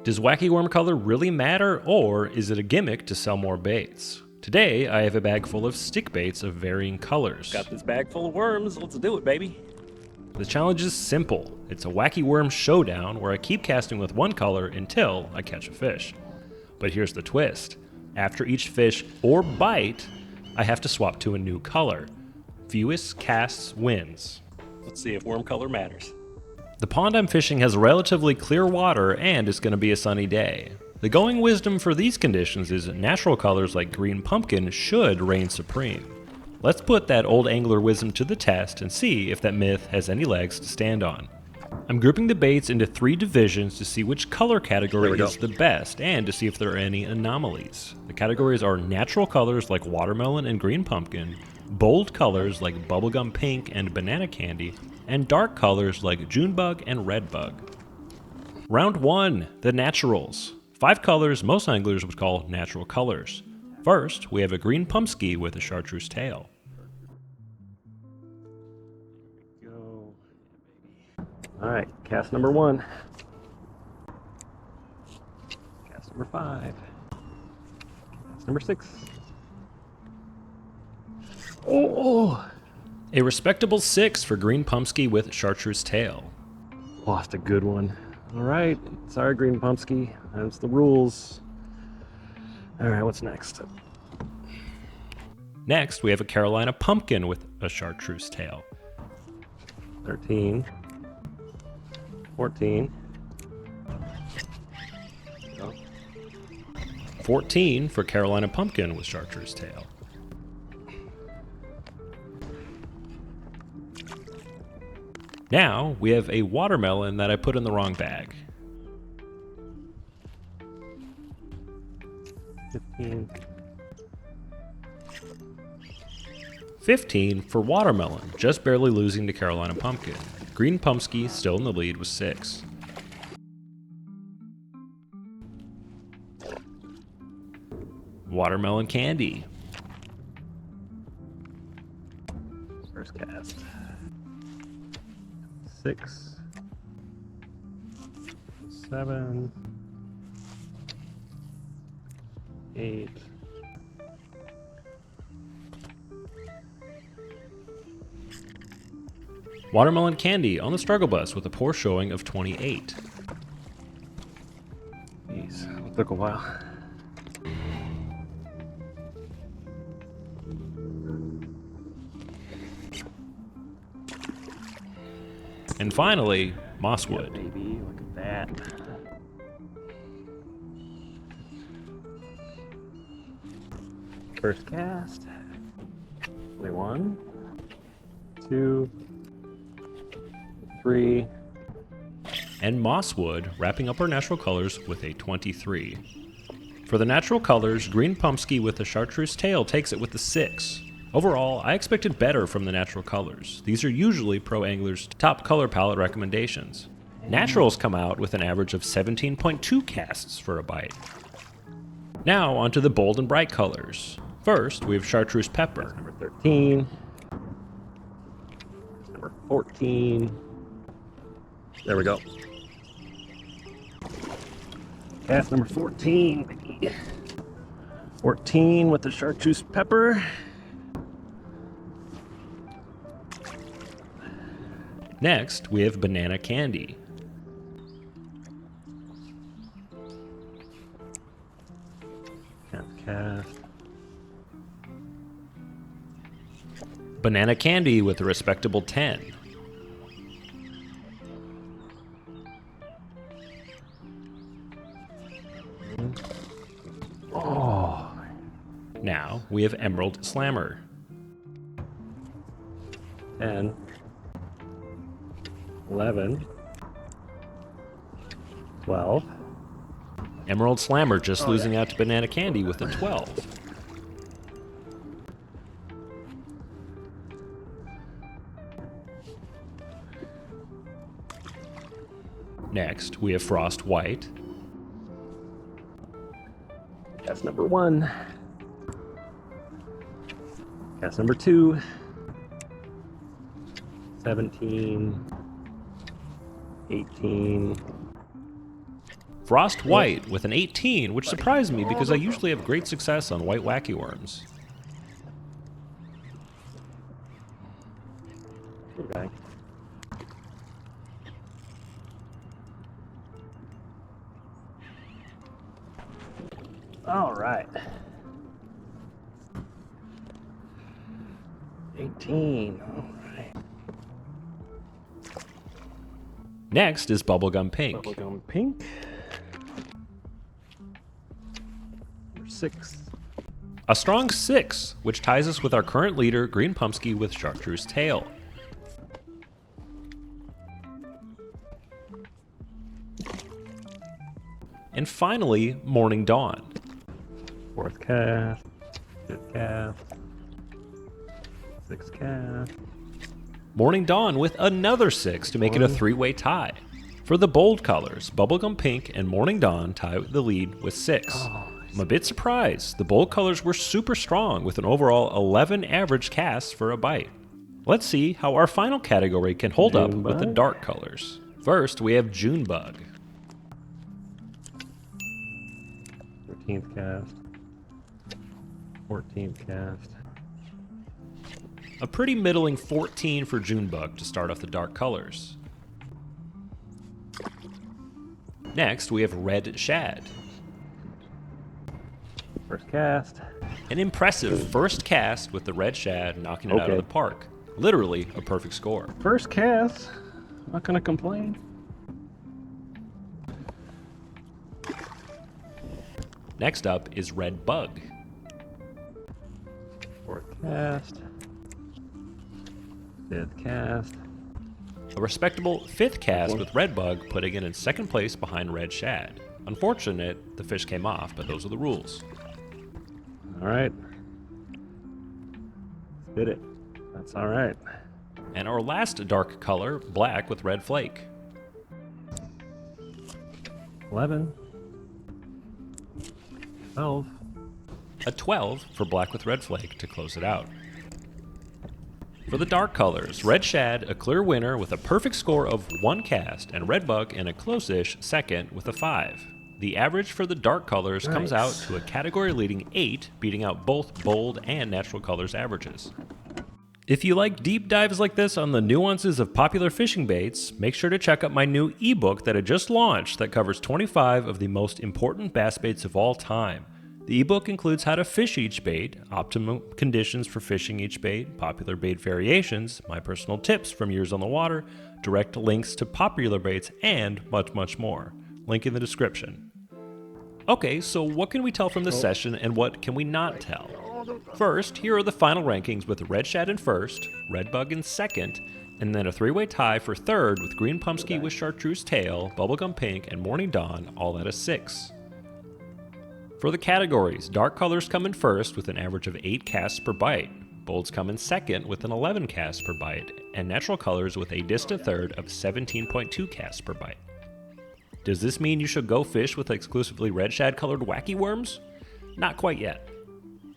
Does wacky worm color really matter, or is it a gimmick to sell more baits? Today, I have a bag full of stick baits of varying colors. Got this bag full of worms, let's do it, baby. The challenge is simple. It's a wacky worm showdown where I keep casting with one color until I catch a fish. But here's the twist. After each fish or bite, I have to swap to a new color. Fewest casts wins. Let's see if worm color matters. The pond I'm fishing has relatively clear water and it's going to be a sunny day. The going wisdom for these conditions is natural colors like green pumpkin should reign supreme. Let's put that old angler wisdom to the test and see if that myth has any legs to stand on. I'm grouping the baits into 3 divisions to see which color category is the best and to see if there are any anomalies. The categories are natural colors like watermelon and green pumpkin, bold colors like bubblegum pink and banana candy, and dark colors like Junebug and Redbug. Round 1, the naturals. 5 colors most anglers would call natural colors. First, we have a green pumpsky with a chartreuse tail. Go. All right, cast number 1. Cast number 5. Cast number 6. Oh! A respectable 6 for green pumpsky with chartreuse tail. Lost a good one. All right, sorry, green pumpsky. That's the rules. All right, what's next? Next, we have a Carolina pumpkin with a chartreuse tail. 13. 14. 14 for Carolina pumpkin with chartreuse tail. Now, we have a watermelon that I put in the wrong bag. 15. 15 for watermelon, just barely losing to Carolina pumpkin. Green pumpsky still in the lead with 6. Watermelon candy. First cast. 6. 7. 8. Watermelon candy on the struggle bus with a poor showing of 28. Jeez, it took a while. And finally, mosswood. Yeah, baby, look at that. First cast. 21. 2. 3. And mosswood, wrapping up our natural colors with a 23. For the natural colors, green pumpsky with a chartreuse tail takes it with a 6. Overall, I expected better from the natural colors. These are usually pro anglers' top color palette recommendations. Naturals come out with an average of 17.2 casts for a bite. Now onto the bold and bright colors. First, we have chartreuse pepper. Number 13. Number 14. There we go. Cast number 14, baby. 14 with the chartreuse pepper. Next, we have banana candy. Cast. Banana candy with a respectable 10. Oh. Now, we have emerald slammer. 10. 11. 12. Emerald slammer just losing out to banana candy with a 12. Next, we have frost white. Cast number 1. Cast number 2. 17. 18. Frost White with an 18, which surprised me because I usually have great success on white Wacky Worms. Okay. All right. 18. All right. Next is Bubblegum Pink. Bubblegum Pink. Number 6. A strong 6, which ties us with our current leader, Green Pumpsky with Chartreuse Tail. And finally, Morning Dawn. 4th cast. 5th cast. 6th cast. Morning Dawn with another 6 to make it a 3-way tie. For the bold colors, Bubblegum Pink and Morning Dawn tie the lead with 6. I'm a bit surprised. The bold colors were super strong with an overall 11 average casts for a bite. Let's see how our final category can hold up with the dark colors. First, we have Junebug. 13th cast. 14th cast. A pretty middling 14 for Junebug to start off the dark colors. Next, we have Red Shad. 1st cast. An impressive first cast with the Red Shad knocking it out of the park. Literally a perfect score. 1st cast. Not gonna complain. Next up is Red Bug. 4th cast. 5th cast. A respectable 5th cast with Red Bug, putting it in 2nd place behind Red Shad. Unfortunate, the fish came off, but those are the rules. Alright. Spit it. That's alright. And our last dark color, Black with Red Flake. 11. 12. A 12 for Black with Red Flake to close it out. For the dark colors, Red Shad, a clear winner with a perfect score of 1 cast, and Red Bug in a close-ish second with a 5. The average for the dark colors comes out to a category-leading 8, beating out both bold and natural colors averages. If you like deep dives like this on the nuances of popular fishing baits, make sure to check out my new ebook that I just launched that covers 25 of the most important bass baits of all time. The ebook includes how to fish each bait, optimum conditions for fishing each bait, popular bait variations, my personal tips from years on the water, direct links to popular baits, and much, much more. Link in the description. Okay, so what can we tell from this session and what can we not tell? First, here are the final rankings with Red Shad in 1st, Red Bug in 2nd, and then a 3-way tie for 3rd with Green Pumpsky with Chartreuse Tail, Bubblegum Pink, and Morning Dawn all at a 6. For the categories, dark colors come in 1st with an average of 8 casts per bite, bolds come in 2nd with an 11 casts per bite, and natural colors with a distant 3rd of 17.2 casts per bite. Does this mean you should go fish with exclusively red shad colored Wacky Worms? Not quite yet.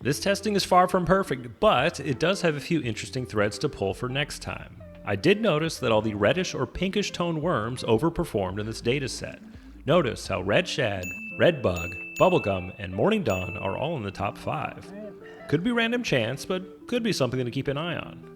This testing is far from perfect, but it does have a few interesting threads to pull for next time. I did notice that all the reddish or pinkish toned worms overperformed in this data set. Notice how Red Shad, Red Bug, Bubblegum, and Morning Dawn are all in the top 5. Could be random chance, but could be something to keep an eye on.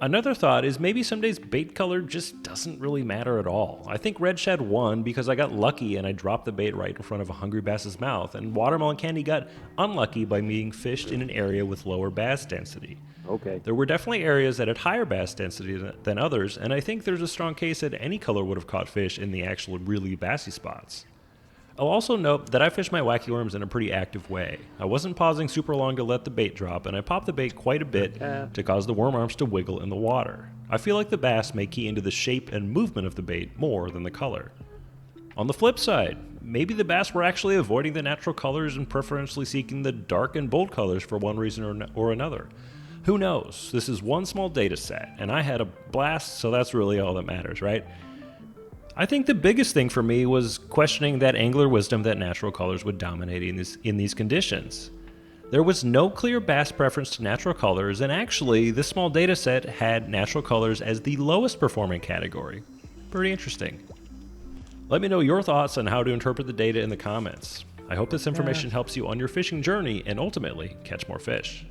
Another thought is maybe some days bait color just doesn't really matter at all. I think Red Shad won because I got lucky and I dropped the bait right in front of a hungry bass's mouth, and Watermelon Candy got unlucky by being fished in an area with lower bass density. Okay. There were definitely areas that had higher bass density than others, and I think there's a strong case that any color would have caught fish in the actual really bassy spots. I'll also note that I fish my Wacky Worms in a pretty active way. I wasn't pausing super long to let the bait drop, and I popped the bait quite a bit to cause the worm arms to wiggle in the water. I feel like the bass may key into the shape and movement of the bait more than the color. On the flip side, maybe the bass were actually avoiding the natural colors and preferentially seeking the dark and bold colors for one reason or another. Who knows? This is one small data set, and I had a blast, so that's really all that matters, right? I think the biggest thing for me was questioning that angler wisdom that natural colors would dominate in these conditions. There was no clear bass preference to natural colors, and actually, this small data set had natural colors as the lowest performing category. Pretty interesting. Let me know your thoughts on how to interpret the data in the comments. I hope this information helps you on your fishing journey and ultimately catch more fish.